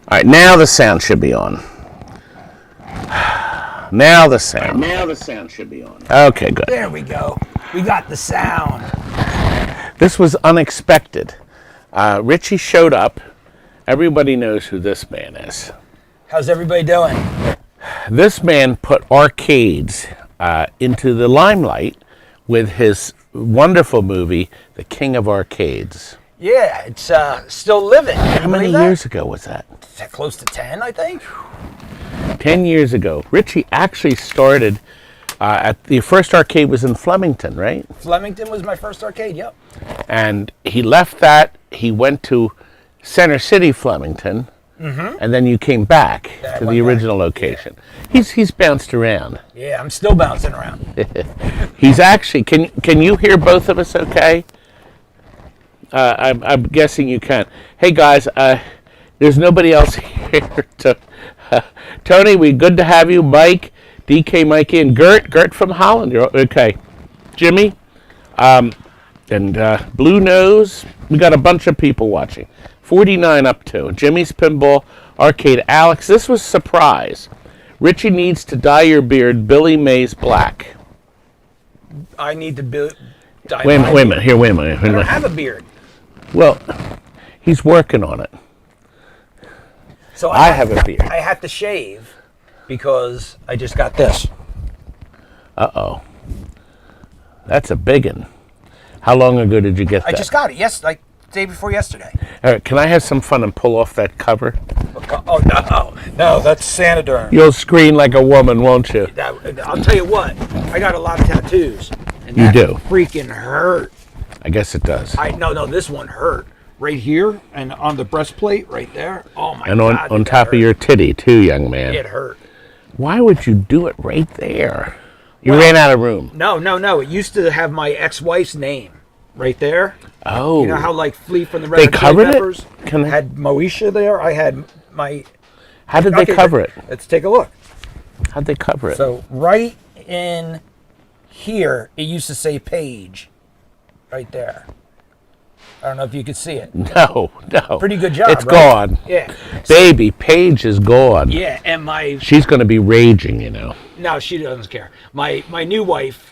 All right, now the sound should be on. Now the sound. Now the sound should be on. Okay, good. There we go. We got the sound. This was unexpected. Richie showed up. Everybody knows who this man is. How's everybody doing? This man put arcades into the limelight with his wonderful movie, The King of Arcades. Yeah, it's still living. How many years ago was that? Close to 10, I think. 10 years ago. Richie actually started at the first arcade was in Flemington, right? Flemington was my first arcade, yep. And he left that. He went to Center City, Flemington, and then you came back to the original location. Yeah. He's bounced around. Yeah, I'm still bouncing around. He's actually, can you hear both of us okay? I'm guessing you can. Hey guys, there's nobody else here. Tony, we good to have you. Mike, DK, Mikey, and Gert from Holland. You're okay. Jimmy, and Blue Nose. We got a bunch of people watching. 49 up to Jimmy's Pinball Arcade. Alex, this was a surprise. Richie needs to dye your beard. Billy Mays black. I need to dye wait a minute. Here, wait a minute. I don't have a beard. Well, he's working on it. So I have a beard. I have to shave because I just got this. Uh-oh. That's a big one. How long ago did you get that? I just got it, like day before yesterday. All right, can I have some fun and pull off that cover? Oh, no, that's Sanoderm. You'll scream like a woman, won't you? I'll tell you what, I got a lot of tattoos. And you that do? Freaking hurt. I guess it does. No, this one hurt. Right here and on the breastplate right there. Oh my God. And on top of your titty too, young man. It hurt. Why would you do it right there? You ran out of room. No. It used to have my ex-wife's name right there. Oh. You know how like Flea from the Red Hot Chili Peppers had Moesha there? I had my... How did they cover it? Let's take a look. How'd they cover it? So right in here, it used to say Page. Right there. I don't know if you could see it. No. Pretty good job, It's right? gone. Yeah. Baby, Paige is gone. Yeah, and she's going to be raging, you know. No, she doesn't care. My new wife,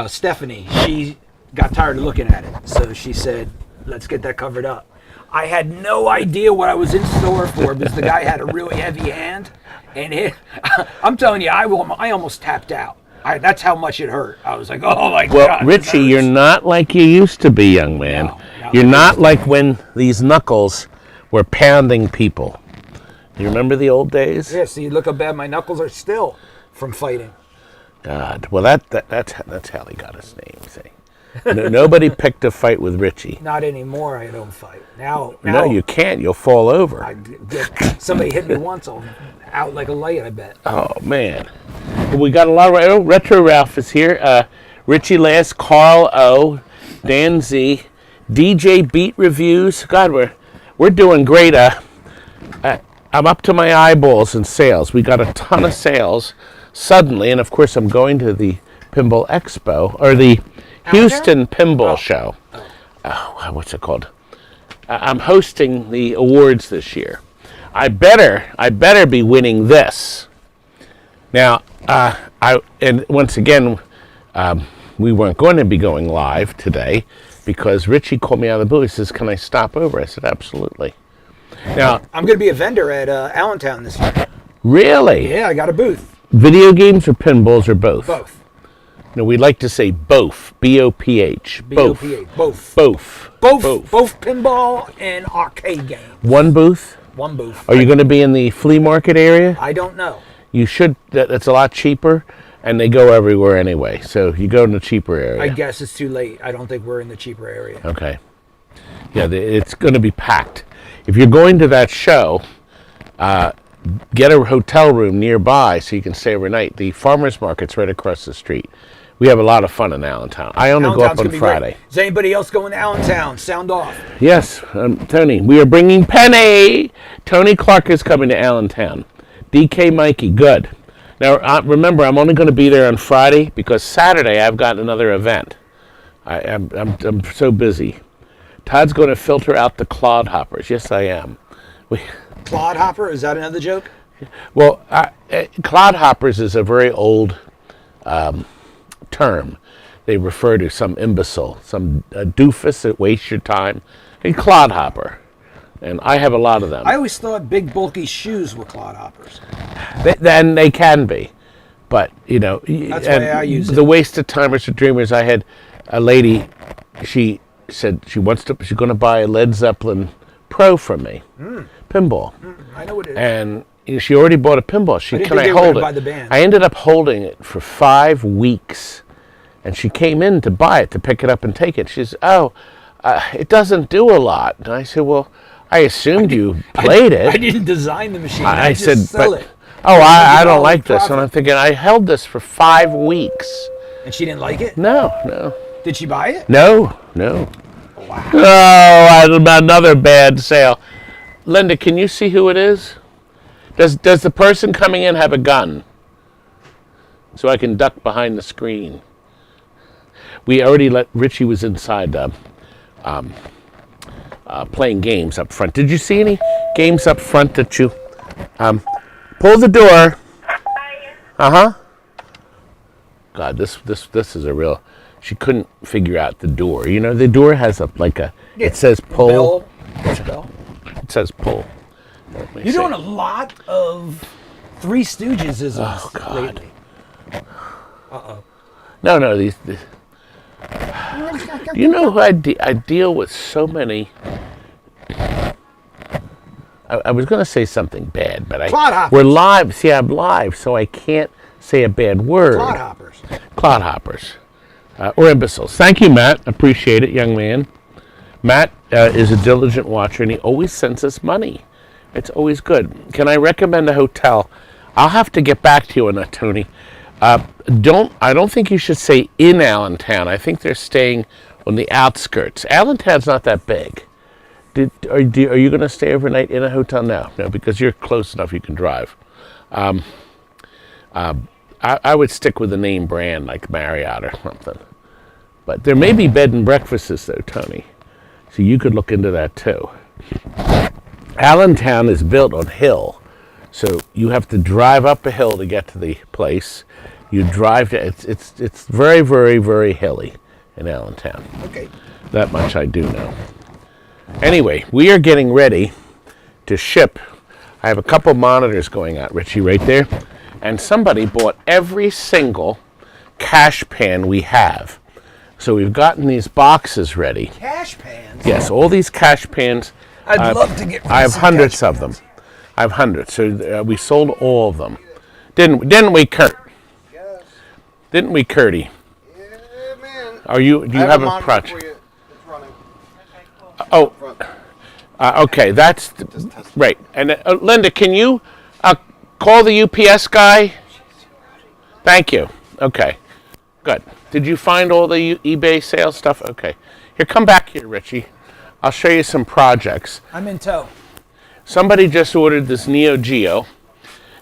Stephanie, she got tired of looking at it. So she said, let's get that covered up. I had no idea what I was in store for because the guy had a really heavy hand. And I'm telling you, I almost tapped out. That's how much it hurt. I was like, oh my God. Well, Richie, you're not like you used to be, young man. No, you're not like when these knuckles were pounding people. You remember the old days? Yeah, see, look how bad my knuckles are still from fighting. God, well, that's how he got his name, see. Nobody picked a fight with Richie. Not anymore, I don't fight. Now No, you can't. You'll fall over. Somebody hit me once, I'll out like a light, I bet. Oh, man. Well, we got a lot of... Retro Ralph is here. Richie Last, Carl O, Dan Z, DJ Beat Reviews. God, we're doing great. I'm up to my eyeballs in sales. We got a ton of sales suddenly, and of course I'm going to the Pinball Expo, or the Houston Pinball Show. Oh, what's it called? I'm hosting the awards this year. I better be winning this. Now, and once again, we weren't going to be going live today because Richie called me out of the blue. He says, "Can I stop over?" I said, "Absolutely." Now, I'm going to be a vendor at Allentown this year. Really? Yeah, I got a booth. Video games or pinballs or both? Both. No, we like to say both. B-O-P-H. Both. Both. Both pinball and arcade games. One booth? One booth. Are you going to be in the flea market area? I don't know. You should. That's a lot cheaper, and they go everywhere anyway. So you go in the cheaper area. I guess it's too late. I don't think we're in the cheaper area. Okay. Yeah, it's going to be packed. If you're going to that show, get a hotel room nearby so you can stay overnight. The farmers market's right across the street. We have a lot of fun in Allentown. I only go up on Friday. Great. Is anybody else going to Allentown? Sound off. Yes, Tony. We are bringing Penny. Tony Clark is coming to Allentown. DK Mikey, good. Now, remember, I'm only going to be there on Friday because Saturday I've got another event. I'm so busy. Todd's going to filter out the clodhoppers. Yes, I am. Clodhopper, is that another joke? Well, clodhoppers is a very old term. They refer to some imbecile, some doofus that wastes your time. A clodhopper. And I have a lot of them. I always thought big, bulky shoes were clodhoppers. Then they can be. But, you know, That's why I use the it. waste of timers for dreamers. I had a lady, she said she's going to buy a Led Zeppelin Pro from me. Pinball. I know what it is. And she already bought a pinball. She, didn't can think I they were hold gonna it? buy the band. I ended up holding it for 5 weeks. And she came in to buy it, to pick it up and take it. She says, it doesn't do a lot. And I said, well, I assumed you played it. I didn't design the machine. I just said, sell but, it. I don't $100 like this. And profit. I'm thinking, I held this for 5 weeks. And she didn't like it? No. Did she buy it? No. Wow. Oh, another bad sale. Linda, can you see who it is? Does the person coming in have a gun? So I can duck behind the screen. We already Richie was inside playing games up front. Did you see any games up front that you... pull the door. God, this is a real... She couldn't figure out the door. You know, the door has it says pull. Bell. It says pull. You're doing a lot of Three Stooges lately. No, these you know who I deal with so many... I was going to say something bad, but we're live. See, I'm live, so I can't say a bad word. Clodhoppers. Or imbeciles. Thank you, Matt. Appreciate it, young man. Matt is a diligent watcher, and he always sends us money. It's always good. Can I recommend a hotel? I'll have to get back to you on that, Tony. I don't think you should say in Allentown. I think they're staying on the outskirts. Allentown's not that big. Are you going to stay overnight in a hotel? No, because you're close enough you can drive. I would stick with a name brand like Marriott or something. But there may be bed and breakfasts though, Tony. So you could look into that too. Allentown is built on hill. So you have to drive up a hill to get to the place. You drive to it's very, very, very hilly in Allentown. Okay. That much I do know. Anyway, we are getting ready to ship. I have a couple monitors going out, Richie, right there. And somebody bought every single cash pan we have. So we've gotten these boxes ready. Cash pans? Yes, all these cash pans. I'd love to get I have hundreds of them. I have hundreds. So we sold all of them. Didn't we, Kurt? Yes. Didn't we, Curdy? Yeah, man. Do you have a project? It's running. Oh, okay. That's right. And Linda, can you call the UPS guy? Thank you. Okay, good. Did you find all the eBay sales stuff? Okay. Here, come back here, Richie. I'll show you some projects. I'm in tow. Somebody just ordered this Neo Geo.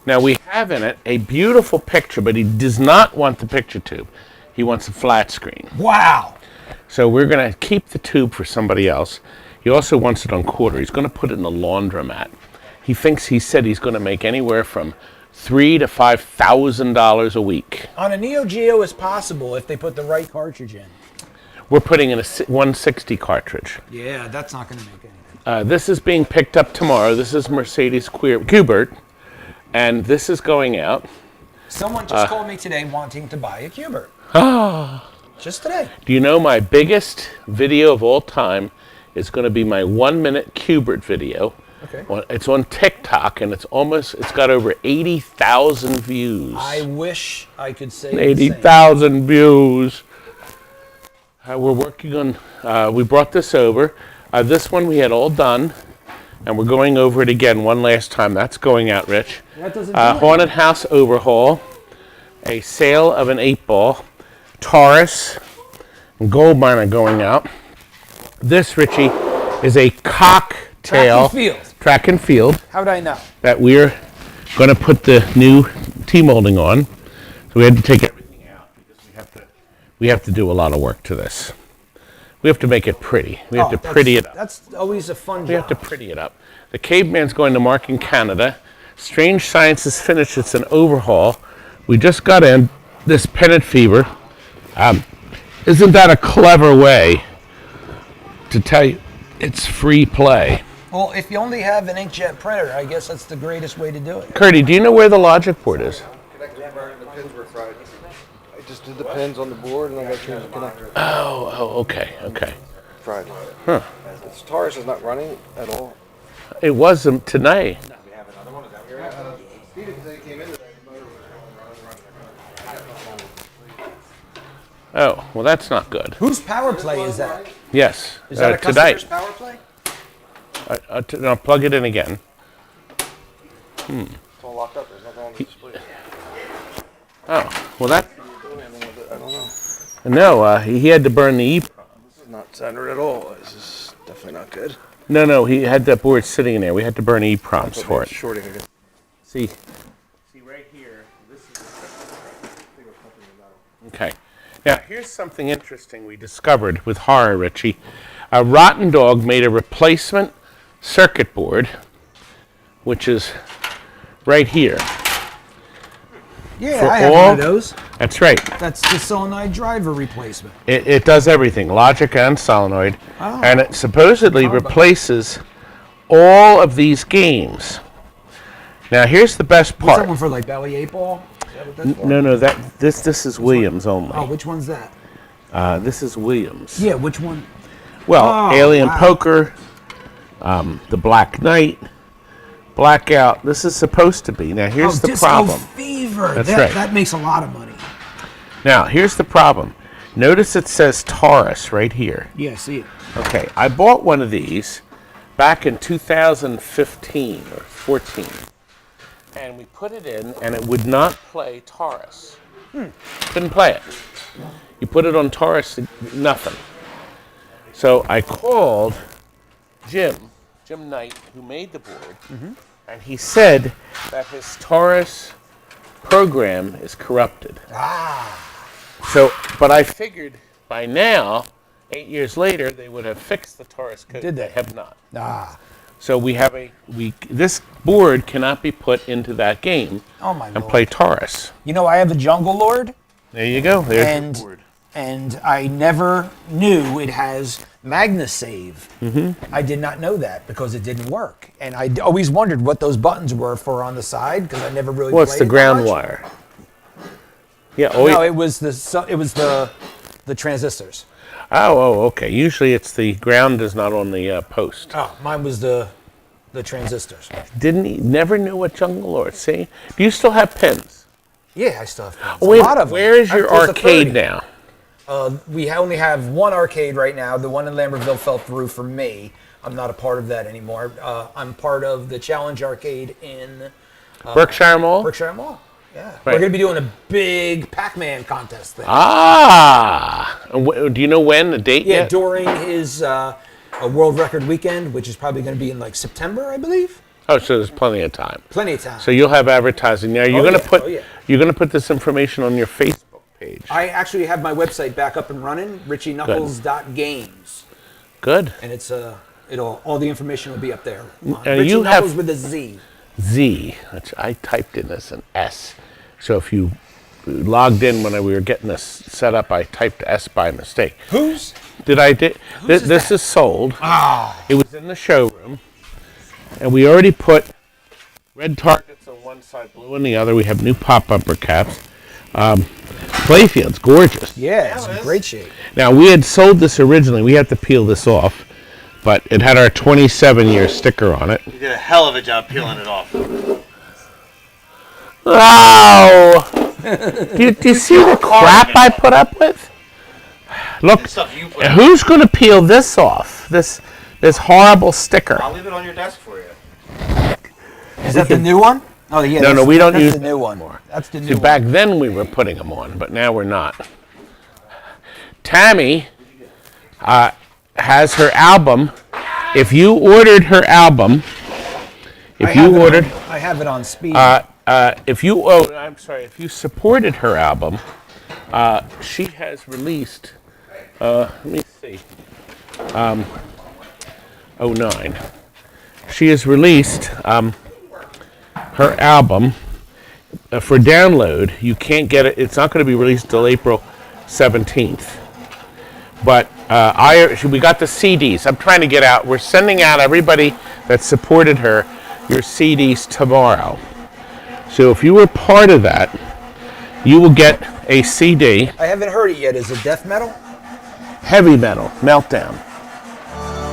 Now we have in it a beautiful picture, but he does not want the picture tube. He wants a flat screen. Wow. So we're going to keep the tube for somebody else. He also wants it on quarter. He's going to put it in the laundromat. He said he's going to make anywhere from $3,000 to $5,000 a week. On a Neo Geo is possible if they put the right cartridge in. We're putting in a 160 cartridge. Yeah, that's not going to make anything. This is being picked up tomorrow. This is Mercedes Qbert, and this is going out. Someone just called me today wanting to buy a Qbert. Just today. Do you know my biggest video of all time is going to be my 1-minute Qbert video. Okay. It's on TikTok, and it's got over 80,000 views. I wish I could say 80,000 views. We're working on, we brought this over. This one we had all done, and we're going over it again one last time. That's going out, Rich. That doesn't Haunted House Overhaul, a sale of an 8-ball, Taurus, and Gold Miner going out. This, Richie, is a cocktail. Track and field. How would I know? That we're going to put the new T-molding on. So we had to take everything out because we have to do a lot of work to this. We have to make it pretty. We have to pretty it up. That's always a fun job. We have to pretty it up. The Caveman's going to mark in Canada. Strange Science is finished. It's an overhaul. We just got in this Pennant Fever. Isn't that a clever way to tell you it's free play? Well, if you only have an inkjet printer, I guess that's the greatest way to do it. Curdy, do you know where the logic board is? The pins were fried. I just did the pins on the board and I got to change the connector. Oh, okay. Fried. Huh. This Taurus is not running at all. It wasn't tonight. Oh, well, that's not good. Whose power play is that? Yes, Is that a tonight. customer's power play? Now plug it in again. It's all locked up. There's nothing on the display. Oh, well that. I don't know. No, he had to burn the This is not centered at all. This is definitely not good. No, he had that board sitting in there. We had to burn EPROMs for it. Shorting again. See right here. This is. Okay. Now here's something interesting we discovered with horror, Richie. A Rotten Dog made a replacement circuit board, which is right here. Yeah, For I have all- one of those. That's right. That's the solenoid driver replacement. It does everything, logic and solenoid, Oh. and it supposedly Power button. replaces all of these games. Now here's the best What's that part. one for, like Belly 8 Ball? Is that what that's for? No, this is Williams only. Oh, which one's that? This is Williams. Yeah, which one? Well, Oh, Alien wow. Poker, the Black Knight, Blackout. This is supposed to be. Now here's the Disco problem. Fever. That's that, right. That makes a lot of money. Now here's the problem. Notice it says Taurus right here. Yeah, see it. Okay, I bought one of these back in 2015 or 14, and we put it in, and it would not play Taurus. Couldn't play it. You put it on Taurus, nothing. So I called Jim Knight, who made the board, and he said that his Taurus program is corrupted. So, but I figured by now, 8 years later, they would have fixed the Taurus code. Did they? Have not. So we have this board cannot be put into that game Oh my and lord. play Taurus. You know, I have a Jungle Lord, There you go. There's the board. and I never knew it has MagnaSave. I did not know that because it didn't work, and I always wondered what those buttons were for on the side because I never really. Well, it's played the it that ground much. wire. Yeah. No, it was the transistors. Oh, okay. Usually it's the ground is not on the post. Oh, mine was the transistors. Didn't he? Never knew what Jungle Lord. See? Do you still have pins? Yeah, I still have pins. Wait, a lot of them. where is I have your close to arcade 30. now? We only have one arcade right now. The one in Lambertville fell through for me. I'm not a part of that anymore. I'm part of the Challenge Arcade in Berkshire Mall? Berkshire Mall. Yeah. Right. We're going to be doing a big Pac-Man contest thing. And do you know when, the date Yeah, yet? during his a world record weekend, which is probably going to be in like September, I believe. Oh, so there's plenty of time. Plenty of time. So you'll have advertising there. You're Oh, gonna yeah. put Oh, yeah. you're gonna put this information on your Facebook page. I actually have my website back up and running, RichieKnuckles.games, Good. and it's all the information will be up there. And you Knuckles have- with a Z. Z, which I typed in as an S. So if you logged in when we were getting this set up, I typed S by mistake. Who's? This is sold. Ah. It was in the showroom, and we already put red targets on one side, blue on the other. We have new pop bumper caps. Playfield's gorgeous. Yeah, it's in great shape. Now we had sold this originally. We had to peel this off, but it had our 27-year sticker on it. You did a hell of a job peeling it off. Oh! do you see the crap I put up with? Look, The stuff you put. who's going to peel this off? This horrible sticker. I'll leave it on your desk for you. Is that the new one? Oh yeah. No, we don't that's use the that new one. anymore. That's the new See, one. back then we were putting them on, but now we're not. Tammy has her album. If you ordered her album, I have it on speed. if you supported her album, she has released. Let me see. see. 09. She has released her album for download. You can't get it. It's not going to be released till April 17th. But we got the CDs. I'm trying to get out. We're sending out everybody that supported her your CDs tomorrow. So if you were part of that, you will get a CD. I haven't heard it yet. Is it death metal? Heavy metal, Meltdown.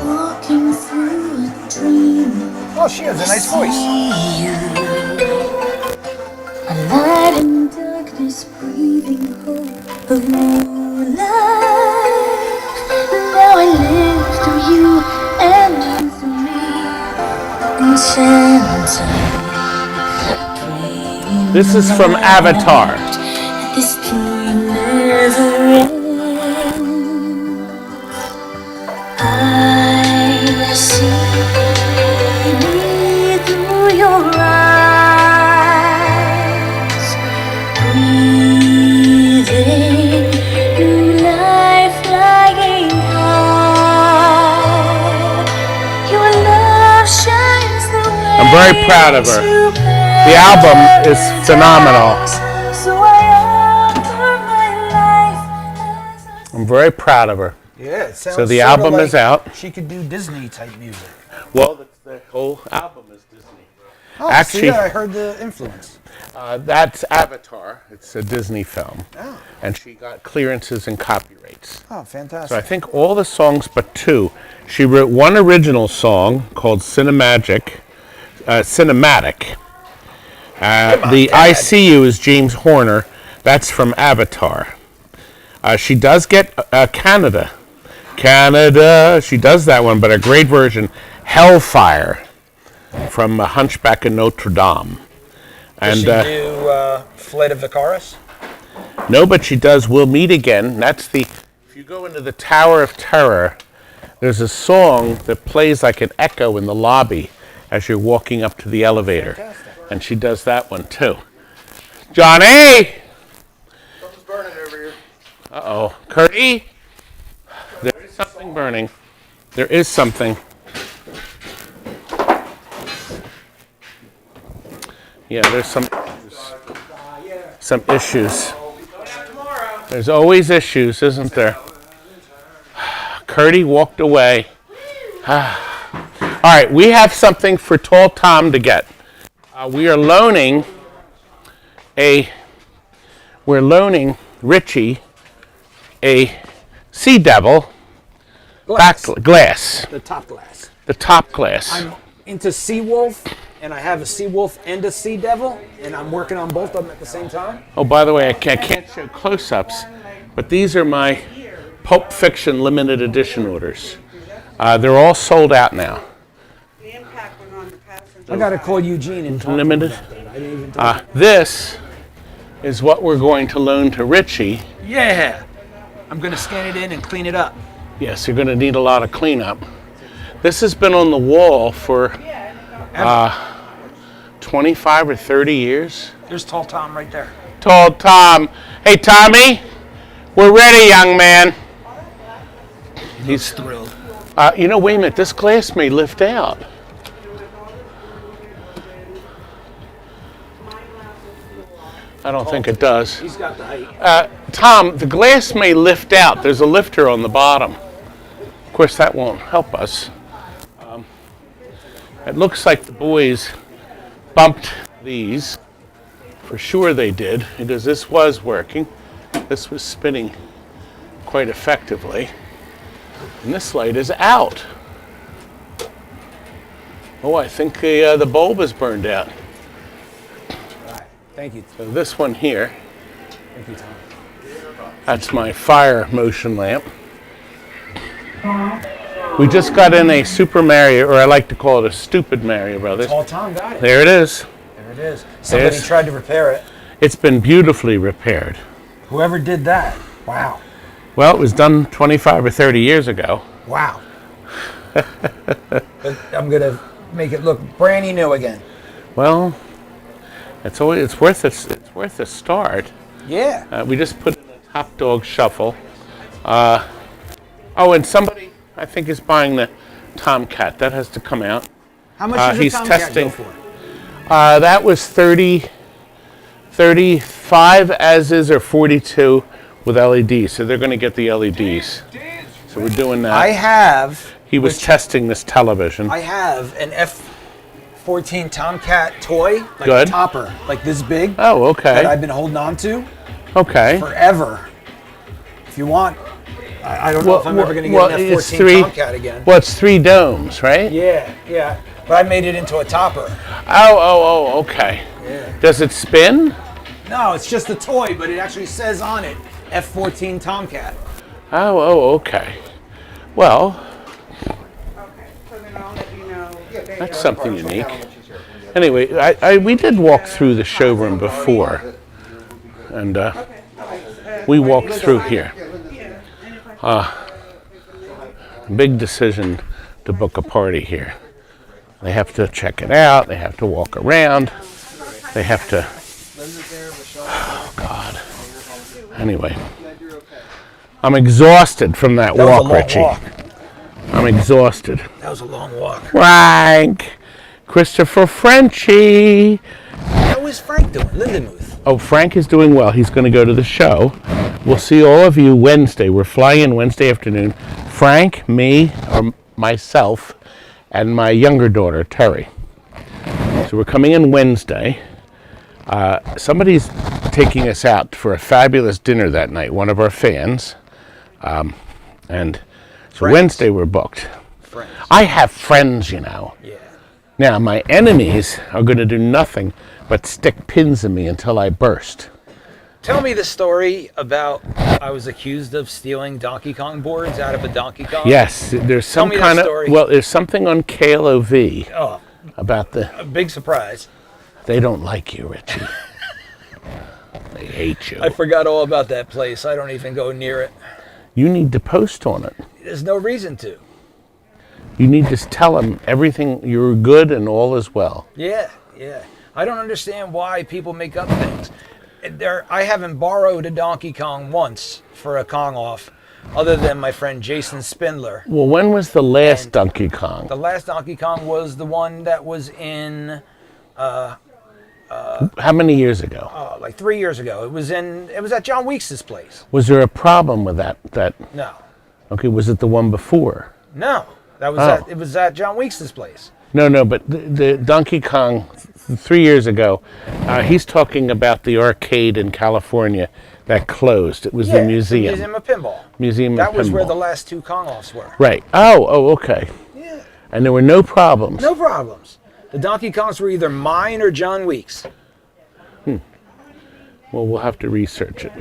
Walking through a dream. Oh, she has a nice voice. A light in darkness, breathing hope of new life. Now I live through you and you through me. Enchanted. This is from Avatar. This dream never ends. I see through your eyes, breathing new life flying high. Your love shines the way. I'm very proud of her. The album is phenomenal. So I offer my life as a I'm very proud of her. Yeah, it sounds So the sorta album like is out. She could do Disney type music. Well, the whole album is Disney. Oh, Actually- see, I heard the influence. That's Avatar. It's a Disney film. Oh, And she got clearances and copyrights. oh, fantastic. So I think all the songs but two. She wrote one original song called Cinematic. The I See You is James Horner. That's from Avatar. She does get Canada. She does that one, but a great version, Hellfire, from Hunchback of Notre Dame. Does she do Flight of the Chorus? No, but she does We'll Meet Again. That's if you go into the Tower of Terror, there's a song that plays like an echo in the lobby as you're walking up to the elevator. Fantastic. And she does that one too. Johnny! Something's burning over here. Uh-oh. Curdy? There is something burning. There is something. Yeah, there's some issues. There's always issues, isn't there? Curdy walked away. All right, we have something for Tall Tom to get. We're loaning Richie a Sea Devil glass. The top glass. The top glass. I'm into Sea Wolf, and I have a Sea Wolf and a Sea Devil, and I'm working on both of them at the same time. Oh, by the way, I can't show close-ups, but these are my Pulp Fiction limited edition orders. They're all sold out now. I gotta call Eugene and talk Limited. to him about that. I didn't even talk. This is what we're going to loan to Richie. Yeah, I'm gonna scan it in and clean it up. Yes, you're going to need a lot of cleanup. This has been on the wall for 25 or 30 years. There's Tall Tom right there. Tall Tom. Hey, Tommy, we're ready, young man. He's thrilled. Wait a minute. This glass may lift out. I don't think it does. He's got the height. Tom, the glass may lift out. There's a lifter on the bottom. Of course, that won't help us. It looks like the boys bumped these. For sure they did, because this was working. This was spinning quite effectively. And this light is out. Oh, I think the bulb is burned out. Thank you. So this one here, Thank you, Tom. that's my fire motion lamp. We just got in a Super Mario, or I like to call it a Stupid Mario Brothers. Tall Tom got it. There it is. There it is. Somebody There's- tried to repair it. It's been beautifully repaired. Whoever did that, wow. Well, it was done 25 or 30 years ago. Wow. But I'm gonna make it look brand new again. Well, it's worth a start. Yeah. We just put in a Top Dog Shuffle. Oh, and somebody, I think, is buying the Tomcat. That has to come out. How much does he's a Tomcat testing. go for? That was 35 as is, or 42 with LEDs. So they're going to get the LEDs. So we're doing that. I have. He was testing this television. I have an F-14 Tomcat toy, like Good. a topper, like this big. Oh, okay. That I've been holding on to Okay. forever. If you want, I don't know if I'm ever going to get an F-14 Tomcat again. Well, it's 3 domes, right? Yeah. But I made it into a topper. Oh, okay. Yeah. Does it spin? No, it's just a toy, but it actually says on it F-14 Tomcat. Oh, okay. Well, that's something unique. Anyway, we did walk through the showroom before, and we walked through here. Big decision to book a party here. They have to check it out. They have to walk around. They have to. Oh God. Anyway, I'm exhausted from that That was a walk, long Richie. walk. I'm exhausted. That was a long walk. Frank, Christopher Frenchie. How is Frank doing? Lindenmuth. Oh, Frank is doing well. He's going to go to the show. We'll see all of you Wednesday. We're flying in Wednesday afternoon. Frank, me, or myself, and my younger daughter, Terry. So we're coming in Wednesday. Somebody's taking us out for a fabulous dinner that night, one of our fans. And so Friends. Wednesday we're booked. Friends. I have friends, you know. Yeah. Now, my enemies are going to do nothing but stick pins in me until I burst. Tell me the story about I was accused of stealing Donkey Kong boards out of a Donkey Kong. Yes, there's some me that kind of, story. well, there's something on KLOV Oh, about a big surprise. they don't like you, Richie. They hate you. I forgot all about that place. I don't even go near it. You need to post on it. There's no reason to. You need to tell them everything, you're good and all is well. Yeah. I don't understand why people make up things. I haven't borrowed a Donkey Kong once for a Kong off, other than my friend Jason Spindler. Well, when was the last Donkey Kong? The last Donkey Kong was the one that was in How many years ago? like 3 years ago. It was at John Weeks' place. Was there a problem with that? No. Okay, was it the one before? No. That was Oh. it was at John Weeks' place. No, but the Donkey Kong 3 years ago, he's talking about the arcade in California that closed. It was the museum. The Museum of Pinball. Museum That of was where Pinball. the last 2 Kong offs were. Right. Oh, okay. Yeah. And there were no problems. No problems. The Donkey Kongs were either mine or John Weeks. Well, we'll have to research it.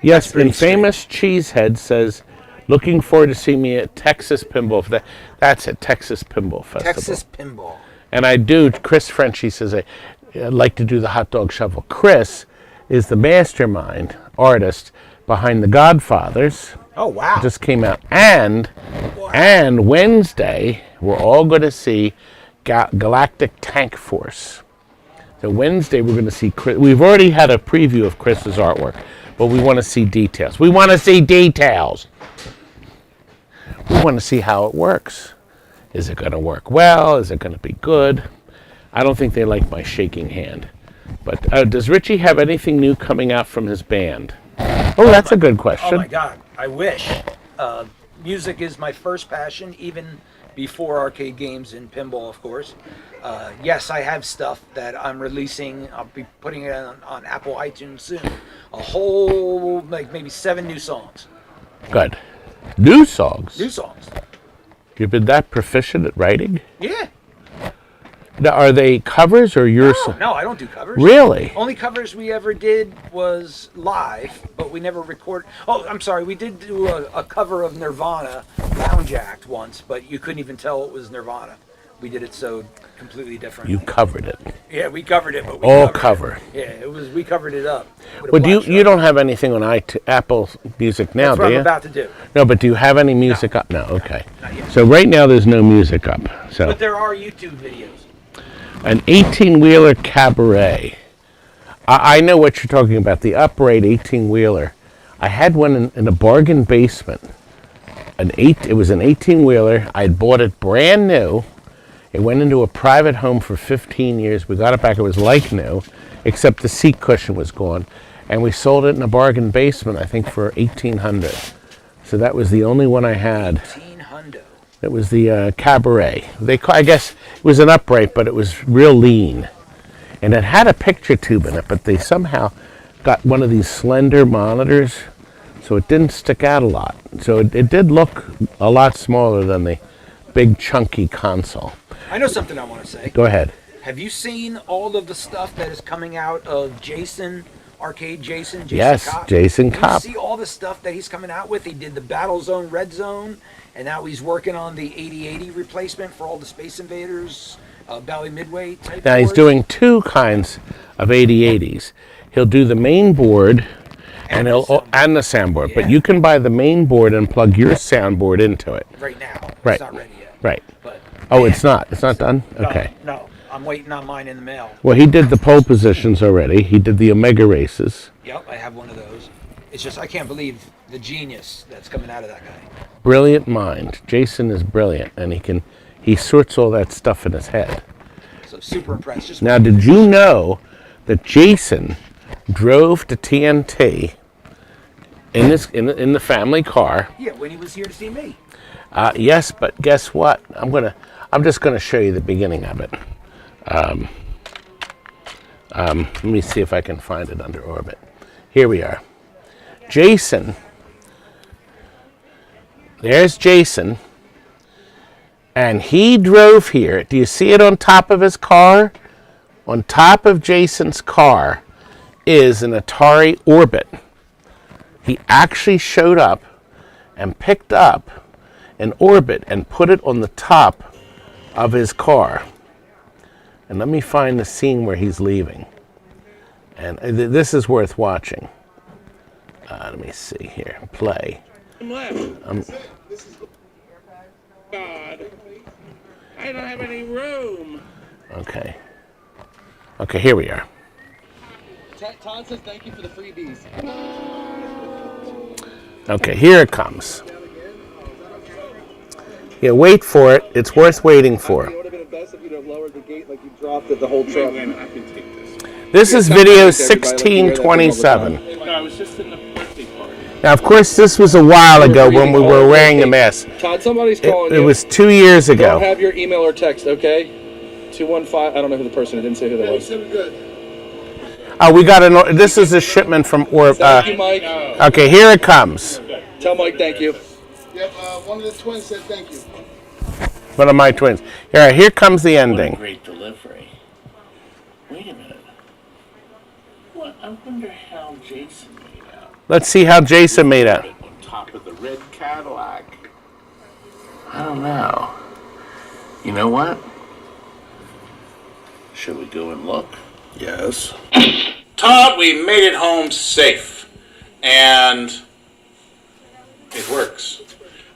Yes, pretty Infamous Cheesehead says, looking forward to seeing me at Texas Pinball. That's at Texas Pinball Festival. Texas Pinball. And I do, Chris Frenchie says, I'd like to do the hot dog shovel. Chris is the mastermind artist behind The Godfathers. Oh, wow. Just came out. And Wednesday, we're all going to see Galactic Tank Force. So Wednesday, we're going to see Chris. We've already had a preview of Chris's artwork, but we want to see details. We want to see details. We want to see how it works. Is it going to work well? Is it going to be good? I don't think they like my shaking hand. But does Richie have anything new coming out from his band? Oh, that's a good question. Oh, my God. I wish. Music is my first passion, even before arcade games and pinball, of course. Yes, I have stuff that I'm releasing. I'll be putting it on Apple iTunes soon. A whole, maybe 7 new songs. Good. New songs? New songs. You've been that proficient at writing? Yeah. Now, are they covers or your songs? No, I don't do covers. Really? Only covers we ever did was live, but we never record. Oh, I'm sorry. We did do a cover of Nirvana, Lounge Act once, but you couldn't even tell it was Nirvana. We did it so completely different. You covered it. Yeah, we covered it, but we All covered cover. it. Yeah, we covered it up. with a Well, black you shirt. don't have anything on Apple Music now, That's what do you? I'm about to do. No, but do you have any music up? No, okay. Not yet. So right now there's no music up. So But there are YouTube videos. an 18-wheeler cabaret. I know what you're talking about, the upright 18-wheeler. I had one in a bargain basement It was an 18-wheeler. I had bought it brand new. It went into a private home for 15 years. We got it back. It was like new, except the seat cushion was gone. And we sold it in a bargain basement, I think, for $1,800. So that was the only one I had. $1,800. It was the Cabaret. I guess it was an upright, but it was real lean. And it had a picture tube in it, but they somehow got one of these slender monitors, so it didn't stick out a lot. So it did look a lot smaller than the big chunky console. I know something I want to say. Go ahead. Have you seen all of the stuff that is coming out of Jason, Arcade Jason? Yes, Kopp? Jason Did Kopp. you see all the stuff that he's coming out with? He did the Battle Zone Red Zone, and now he's working on the 8080 replacement for all the Space Invaders, Bally Midway type Now he's boards. doing two kinds of 8080s. He'll do the main board and the soundboard, Yeah. but you can buy the main board and plug your soundboard into it. right now. Right. It's not ready yet. Right. But Oh, man, it's not. It's not done? no, Okay. No, I'm waiting on mine in the mail. Well, he did the pole positions already. He did the Omega races. Yep, I have one of those. It's just I can't believe the genius that's coming out of that guy. Brilliant mind. Jason is brilliant, and he sorts all that stuff in his head. So super impressed. Just Now, did you know that Jason drove to TNT in the family car? yeah, when he was here to see me. Yes, but guess what? I'm just gonna show you the beginning of it. Let me see if I can find it under orbit. Here we are. Jason. There's Jason. And he drove here. Do you see it on top of his car? On top of Jason's car is an Atari Orbit. He actually showed up and picked up an Orbit and put it on the top of his car. And let me find the scene where he's leaving. And this is worth watching. Let me see here. Play. God, I don't have any room. Okay. Okay, here we are. Todd says thank you for the freebies. Okay, here it comes. Yeah, wait for it. It's worth waiting for. It would have been best if you'd have lowered the gate like you dropped it the whole truck. This is video 1627. No, I was just in the birthday party. Now, of course, this was a while ago when we were wearing the mask. Todd, somebody's calling It you. was 2 years Don't ago. have your email or text, okay? 215. I don't know who the person. I didn't say who that was. Oh, we got this is a shipment from Thank you, Mike. okay, here it comes. Tell Mike thank you. Yep, one of the twins said thank you. One of my twins. All right, here comes the What a ending. great delivery. Wait a minute. What? I wonder how Jason made out. Let's see how Jason made out. On top of the red Cadillac. I don't know. You know what? Should we go and look? Yes. Todd, we made it home safe. And it works.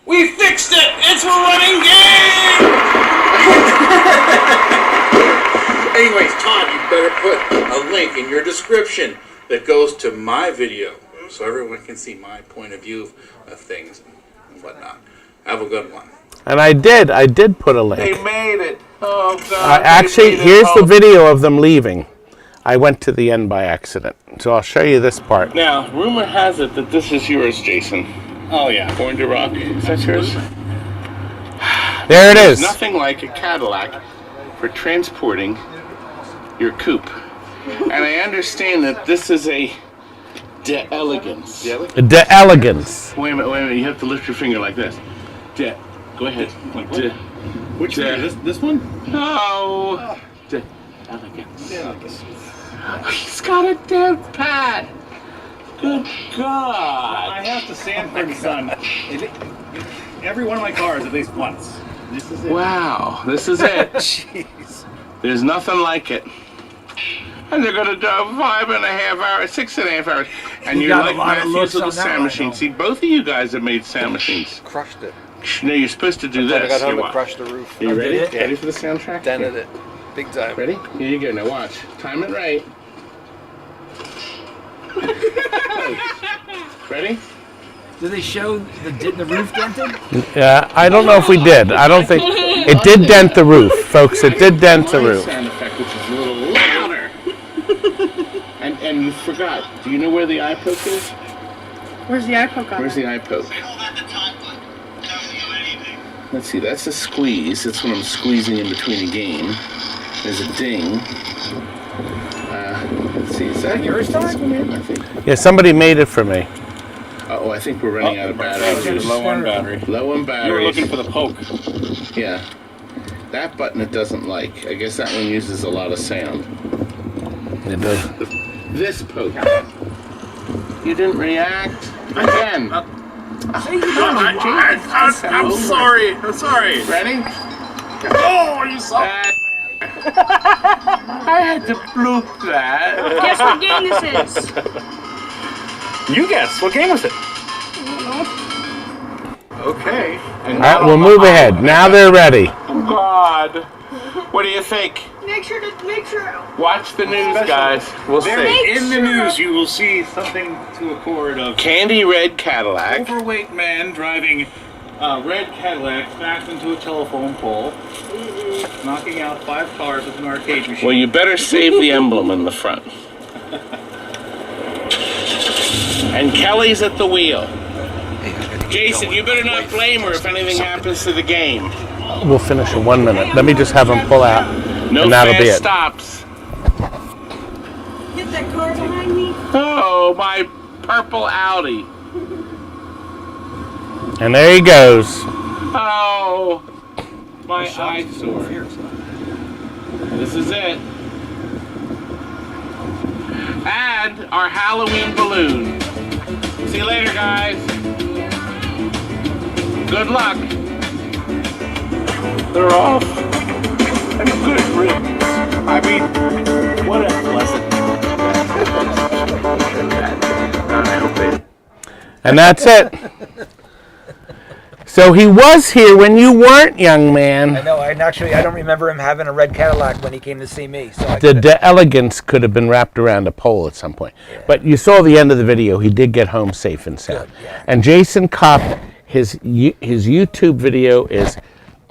We fixed it! It's a running game! Anyways, Todd, you better put a link in your description that goes to my video so everyone can see my point of view of things and whatnot. Have a good one. And I did put a link. They made it. Oh, God. Actually, here's the video of them leaving. I went to the end by accident. So I'll show you this part. Now, rumor has it that this is yours, Jason. Oh, yeah. Born to Rock. Is that yours? There it There's is. nothing like a Cadillac for transporting your coupe. And I understand that this is a de elegance. The elegance. Wait a minute. You have to lift your finger like this. Go ahead. Which one? This one? No. De elegance. He's got a dead pad. Good God. I have to Sanford, son. Every one of my cars at least once. This is it. Wow. This is it. Jeez. There's nothing like it. And they're going to do 5.5 hours, 6.5 hours. And You you're got a like lot of Matthews looks with the on that sound one, machine. though. See, both of you guys have made sound machines. Crushed it. No, you're supposed to do Then I this. got home Here, and watch. crushed the roof. Are you ready? did it? Ready for the soundtrack? Dented it. Big time. Ready? Here you go. Now watch. Time it right. Ready? Did they show the roof dented? Yeah, I don't know if we did. I don't think it did dent the roof, folks. It did dent the roof. Sound effect, which is a little louder. and you forgot. Do you know where the eye poke is? Where's the eye poke on Where's it? the eye poke? Let's see. That's a squeeze. That's when I'm squeezing in between a game. There's a ding. Let's see. Is that yours, Todd? I think. Yeah, somebody made it for me. Oh, I think we're running out of battery. Low on battery. Low on battery. You were looking for the poke. Yeah. That button it doesn't like. I guess that one uses a lot of sound. It does. This poke. You didn't react again. I'm sorry. I'm sorry. Ready? Oh, you saw. I had to bloop that. Guess what game this is? You guess. What game was it? Okay. All right, we'll move ahead. Now they're ready. Oh, God. What do you think? Make sure. Watch the news, guys. We'll see. In the news, you will see something to a chord of Candy red Cadillac. overweight man driving a red Cadillac smashed into a telephone pole, knocking out 5 cars with an arcade machine. Well, you better save the emblem in the front. And Kelly's at the wheel. Jason, you better not blame her if anything happens to the game. We'll finish in 1 minute. Let me just have them pull out, No and that'll be fast it. stops. Get that car behind me. Oh, my purple Audi. And there he goes. Oh, my eyesore. This is it. And our Halloween balloon. See you later, guys. Good luck. They're off. And good riddance. I mean, what a pleasant. And that's it. So he was here when you weren't, young I man. know. I don't remember him having a red Cadillac when he came to see me. So The elegance could have been wrapped around a pole at some point. Yeah. But you saw the end of the video. He did get home safe and sound. Good, yeah. And Jason Kopp, his YouTube video is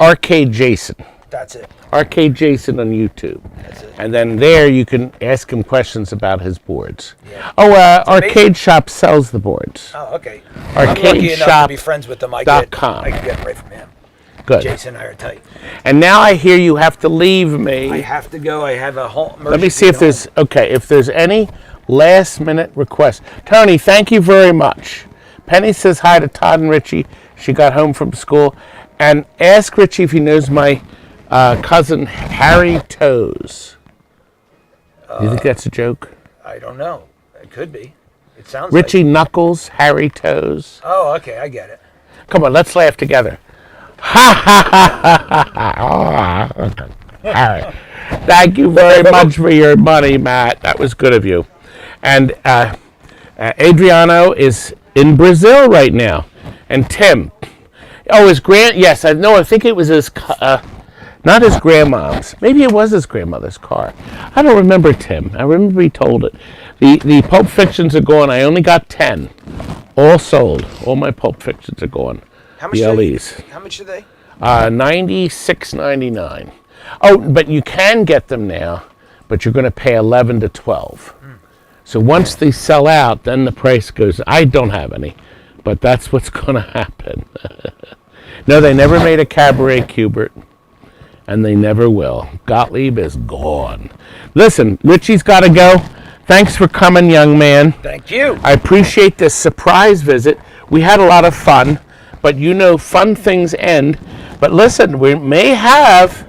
Arcade Jason. that's it. Arcade Jason on YouTube. That's it. And then there you can ask him questions about his boards. Yeah. Oh, amazing. Arcade Shop sells the boards. Oh, okay. I'm lucky enough to be friends with him. I can get them right from him. Good. Jason and I are tight. And now I hear you have to leave me. I have to go. I have a whole. Let me see if there's if there's any last minute requests. Tony, thank you very much. Penny says hi to Todd and Richie. She got home from school. And ask Richie if he knows my cousin Harry Toes. You think that's a joke? I don't know. It could be. It sounds Richie like. Knuckles, Harry Toes. Oh, okay. I get it. Come on, let's laugh together. Ha ha ha ha ha. Harry, thank you very much for your money, Matt. That was good of you. And Adriano is in Brazil right now. And Tim. Oh, his yes, I think it was his, not his grandmom's. Maybe it was his grandmother's car. I don't remember Tim. I remember he told it. The Pulp Fictions are gone. I only got 10. All sold. All my Pulp Fictions are gone. How much? The LEs. How much are they? $96.99. Oh, but you can get them now, but you're going to pay $11 to $12. So once they sell out, then the price goes. I don't have any. But that's what's going to happen. No, they never made a Cabaret Cubert, and they never will. Gottlieb is gone. Listen, Richie's got to go. Thanks for coming, young man. Thank you. I appreciate this surprise visit. We had a lot of fun, but you know fun things end. But listen, we may have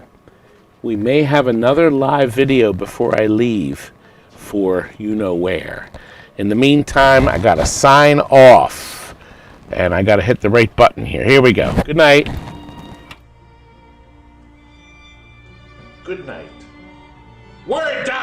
another live video before I leave for you know where. In the meantime, I got to sign off. And I got to hit the right button here. Here we go. Good night. Good night. We're done.